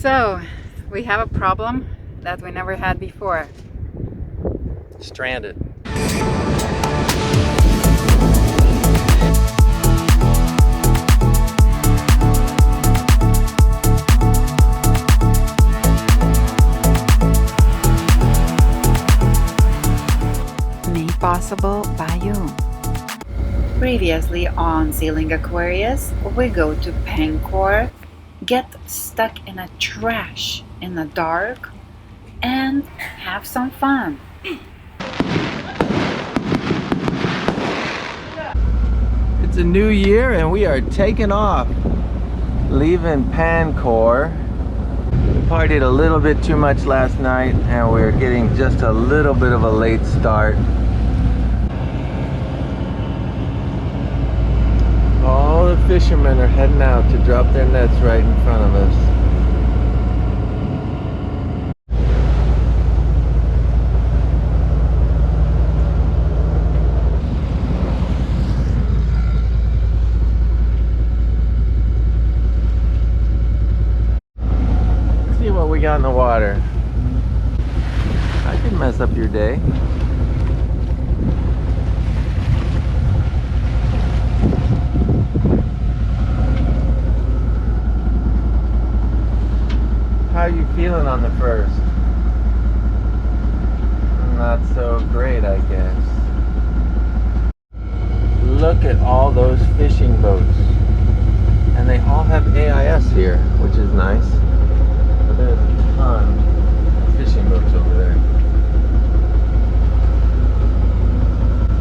So, we have a problem that we never had before. Stranded. Made possible by you. Previously on Sailing Aquarius, we go to Penang, get stuck in a trash in the dark, and have some fun. It's a new year and we are taking off. Leaving Pancor. We partied a little bit too much last night and we're getting just a little bit of a late start. All the fishermen are heading out to drop their nets right in front of us. See what we got in the water. I could mess up your day. How are you feeling on the first? Not so great, I guess. Look at all those fishing boats. And they all have AIS here, which is nice. But there's a ton of fishing boats over there.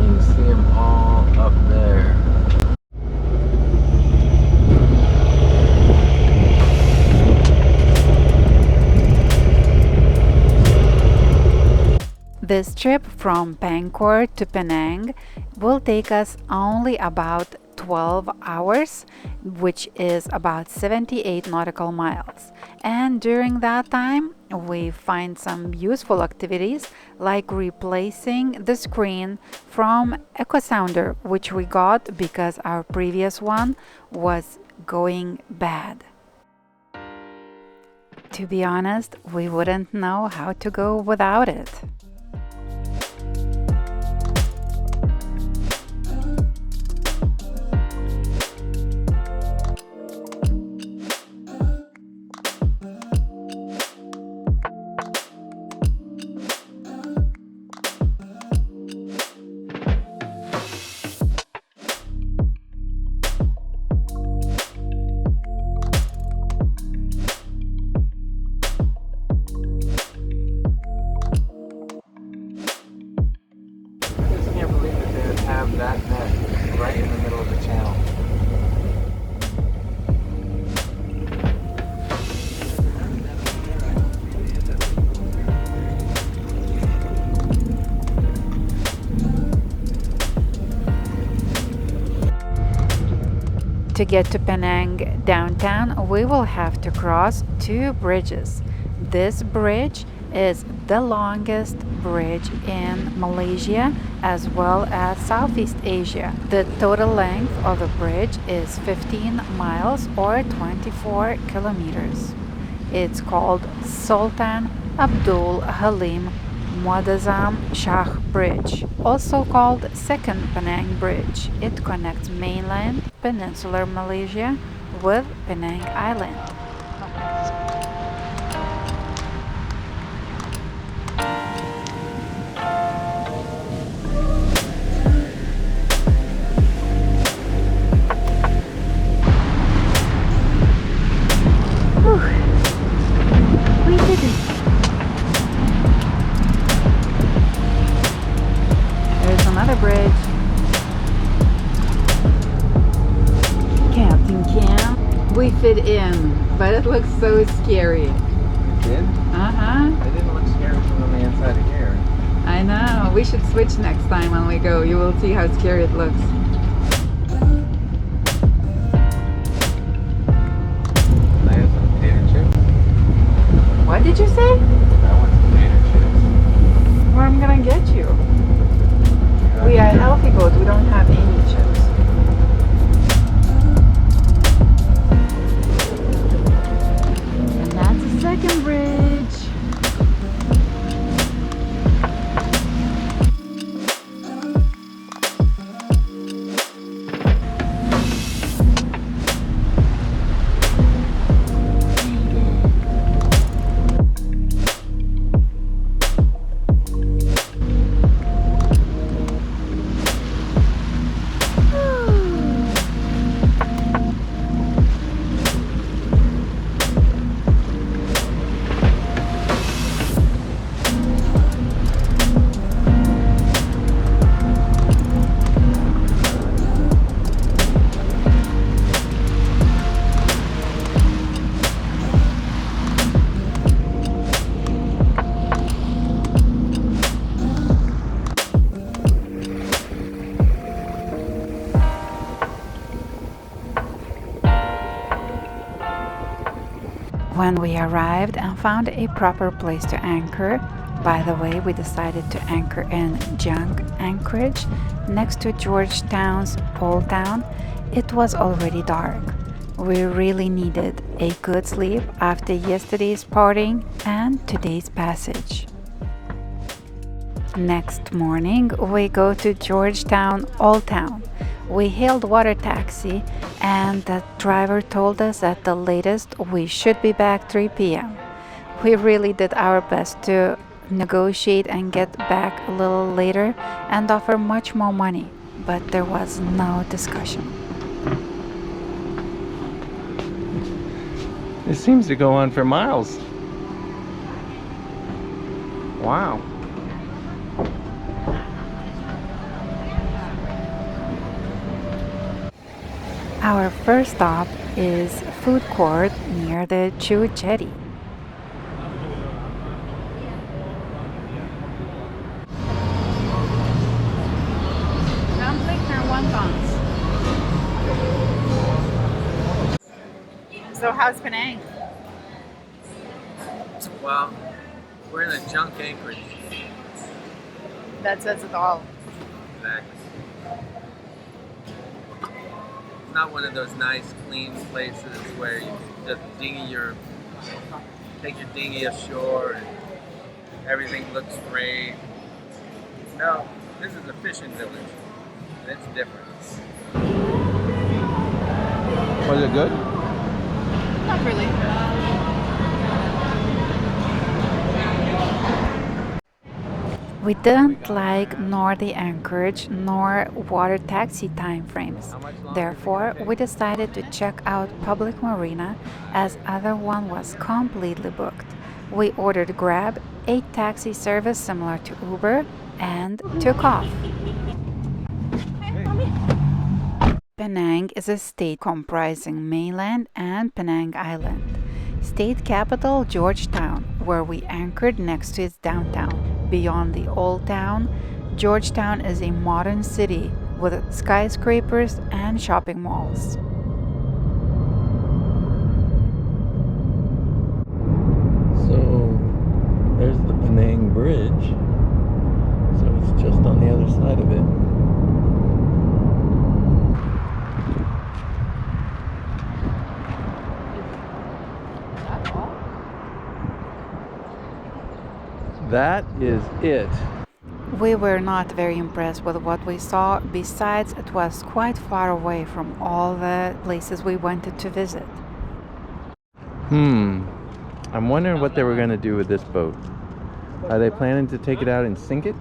You can see them all up there. This trip from Penang to Penang will take us only about 12 hours, which is about 78 nautical miles. And during that time, we find some useful activities like replacing the screen from EchoSounder, which we got because our previous one was going bad. To be honest, we wouldn't know how to go without it. That net right in the middle of the channel. To get to Penang downtown, we will have to cross two bridges. This bridge is the longest bridge in Malaysia as well as Southeast Asia. The total length of the bridge is 15 miles or 24 kilometers. It's called Sultan Abdul Halim Muazzam Shah Bridge, also called Second Penang Bridge. It connects mainland peninsular Malaysia with Penang Island. We did it. There's another bridge. Captain Cam. We fit in, but it looks so scary. It did? Uh-huh. It didn't look scary from on the inside of here. I know. We should switch next time when we go. You will see how scary it looks. What did you say? I want some potato chips. Where I'm gonna get you? We are a healthy boat. We don't have any chips. And that's second bridge. When we arrived and found a proper place to anchor, by the way, we decided to anchor in Anchorage, next to Georgetown's Old Town, it was already dark. We really needed a good sleep after yesterday's partying and today's passage. Next morning, we go to Georgetown Old Town. We hailed water taxi and the driver told us at the latest we should be back 3 p.m. We really did our best to negotiate and get back a little later and offer much more money, but there was no discussion. It seems to go on for miles. Wow. Our first stop is food court near the Chu Jetty. Dumpling and wontons. So how's Penang? Well, we're in a junk Anchorage. That says it all. Exactly. It's not one of those nice, clean places where you just take your dinghy ashore and everything looks great. No, this is a fishing village, and it's different. Was it good? Not really. We didn't like nor the Anchorage nor water taxi time frames. Therefore, we decided to check out public Marina as other one was completely booked. We ordered Grab, a taxi service similar to Uber, and took off. Penang is a state comprising mainland and Penang Island. State capital Georgetown, where we anchored next to its downtown. Beyond the old town, Georgetown is a modern city with skyscrapers and shopping malls. So there's the Penang Bridge. So it's just on the other side of it. That is it. We were not very impressed with what we saw, besides it was quite far away from all the places we wanted to visit. I'm wondering what they were going to do with this boat. Are they planning to take it out and sink it?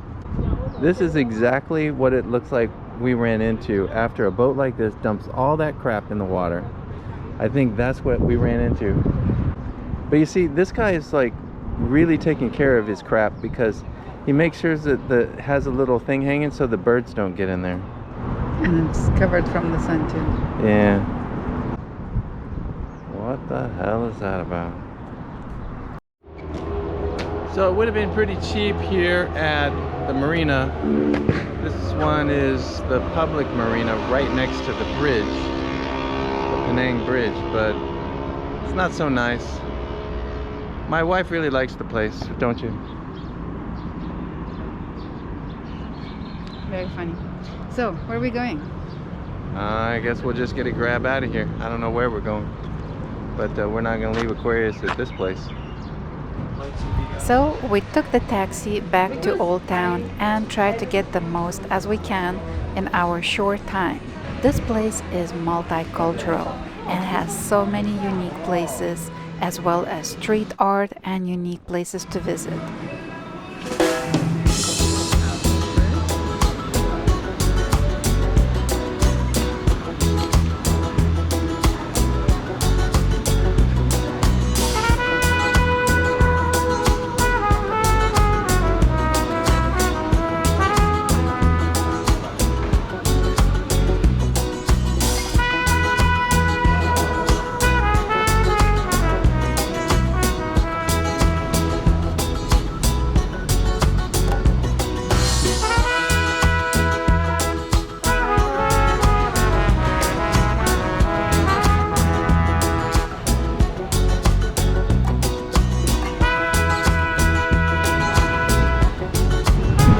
This is exactly what it looks like we ran into after a boat like this dumps all that crap in the water. I think that's what we ran into. But you see, this guy is like really taking care of his crap because he makes sure that has a little thing hanging so the birds don't get in there. And it's covered from the sun too. Yeah. What the hell is that about? So it would have been pretty cheap here at the marina. This one is the public marina right next to the bridge, the Penang Bridge, but it's not so nice. My wife really likes the place, don't you? Very funny. So, where are we going? I guess we'll just get a Grab out of here. I don't know where we're going, but we're not going to leave Aquarius at this place. So we took the taxi back to Old Town and tried to get the most as we can in our short time. This place is multicultural and has so many unique places, as well as street art and unique places to visit.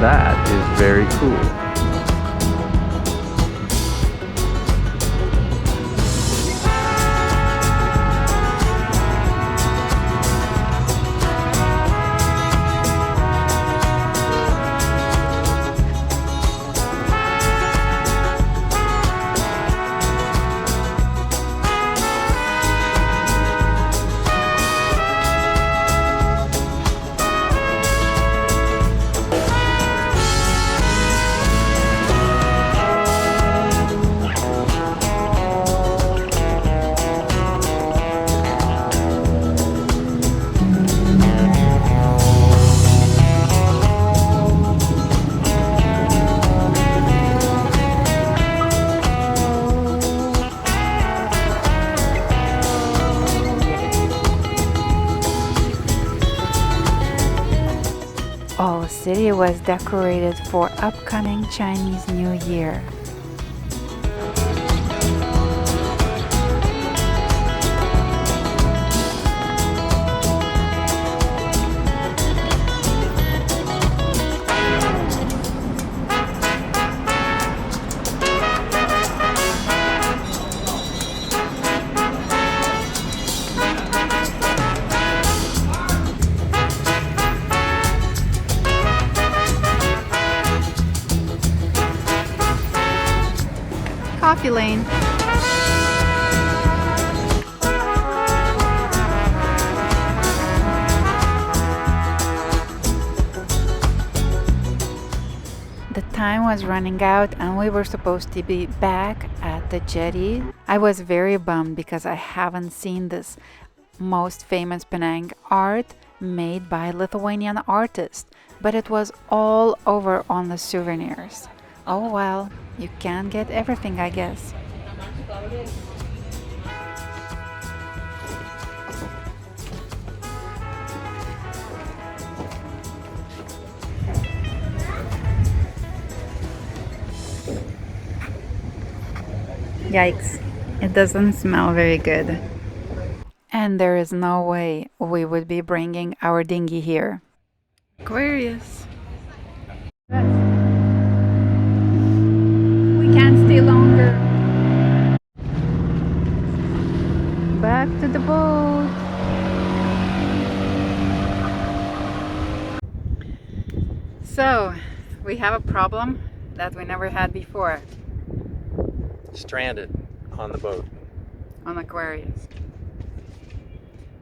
That is very cool. All city was decorated for upcoming Chinese New Year. Coffee lane. The time was running out and we were supposed to be back at the jetty. I was very bummed because I haven't seen this most famous Penang art made by Lithuanian artists, but it was all over on the souvenirs. Oh well, you can't get everything, I guess. Yikes, it doesn't smell very good. And there is no way we would be bringing our dinghy here. Aquarius. We can't stay longer. Back to the boat. So, we have a problem that we never had before Stranded on the boat. on Aquarius.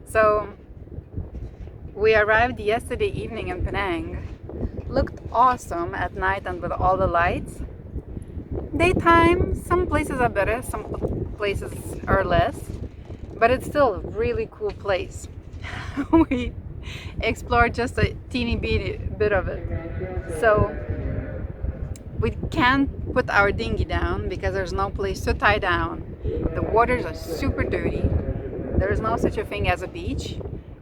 So, we arrived yesterday evening in Penang. Looked awesome at night and with all the lights. Daytime, some places are better, some places are less, but it's still a really cool place. We explored just a teeny bit of it. So we can't put our dinghy down because there's no place to tie down. The waters are super dirty. There is no such a thing as a beach.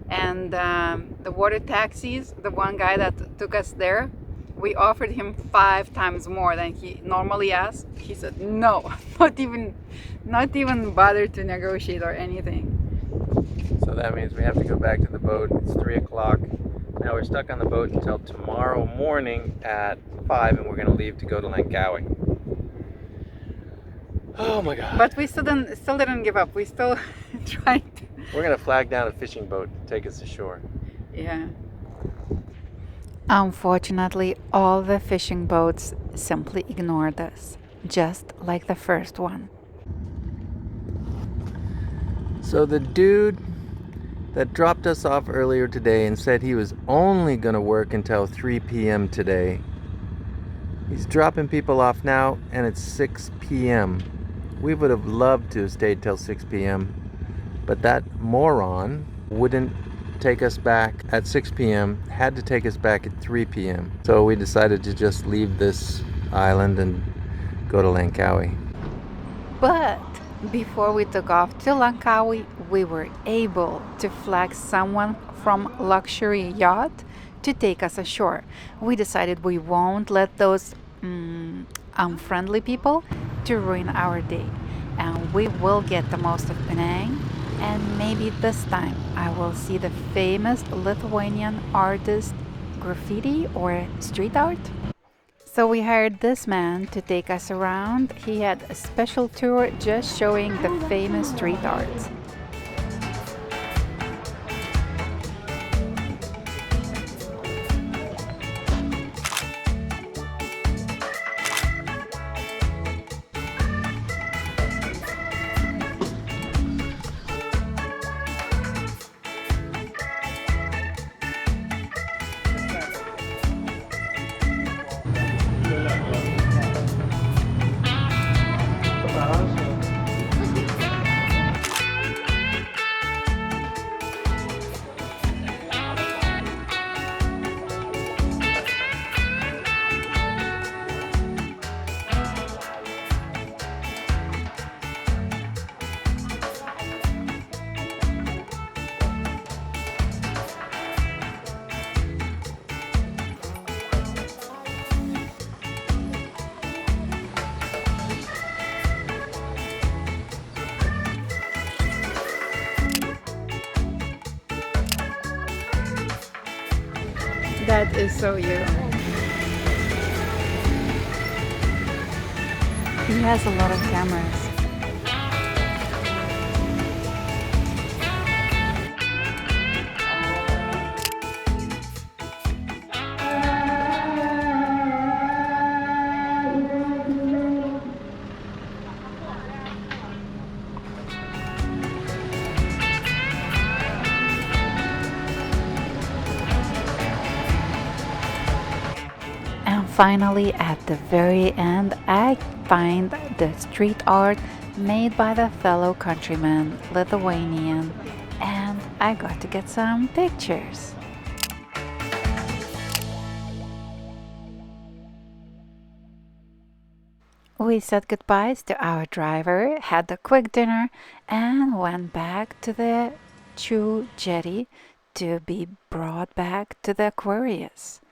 And the water taxis, the one guy that took us there, we offered him 5 times more than he normally asks. He said no, not even bother to negotiate or anything. So that means we have to go back to the boat. It's 3 o'clock. Now we're stuck on the boat until tomorrow morning at 5, and we're going to leave to go to Langkawi. Oh my God. But we still didn't give up. We still tried. We're going to flag down a fishing boat to take us ashore. Yeah. Unfortunately, all the fishing boats simply ignored us, just like the first one. So the dude that dropped us off earlier today and said he was only going to work until 3 p.m. today, he's dropping people off now, and it's 6 p.m. We would have loved to have stayed till 6 p.m., but that moron wouldn't take us back at 6 p.m., had to take us back at 3 p.m. So we decided to just leave this island and go to Langkawi. But before we took off to Langkawi, we were able to flag someone from luxury yacht to take us ashore. We decided we won't let those unfriendly people to ruin our day, and we will get the most of Penang. And maybe this time I will see the famous Lithuanian artist graffiti or street art. So we hired this man to take us around. He had a special tour just showing the famous street art. That is so you. He has a lot of cameras. Finally, at the very end, I find the street art made by the fellow countryman, Lithuanian, and I got to get some pictures. We said goodbyes to our driver, had a quick dinner, and went back to the Chu jetty to be brought back to the Aquarius.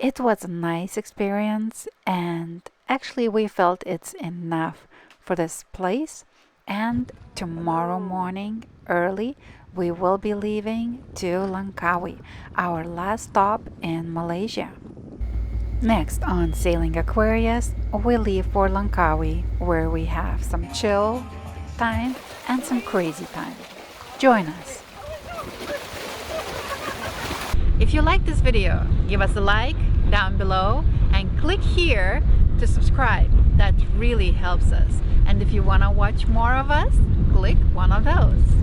It was a nice experience, and actually we felt it's enough for this place, and tomorrow morning early we will be leaving to Langkawi, our last stop in Malaysia. Next on Sailing Aquarius, we leave for Langkawi, where we have some chill time and some crazy time. Join us! If you like this video, give us a like down below and click here to subscribe. That really helps us. And if you want to watch more of us, click one of those.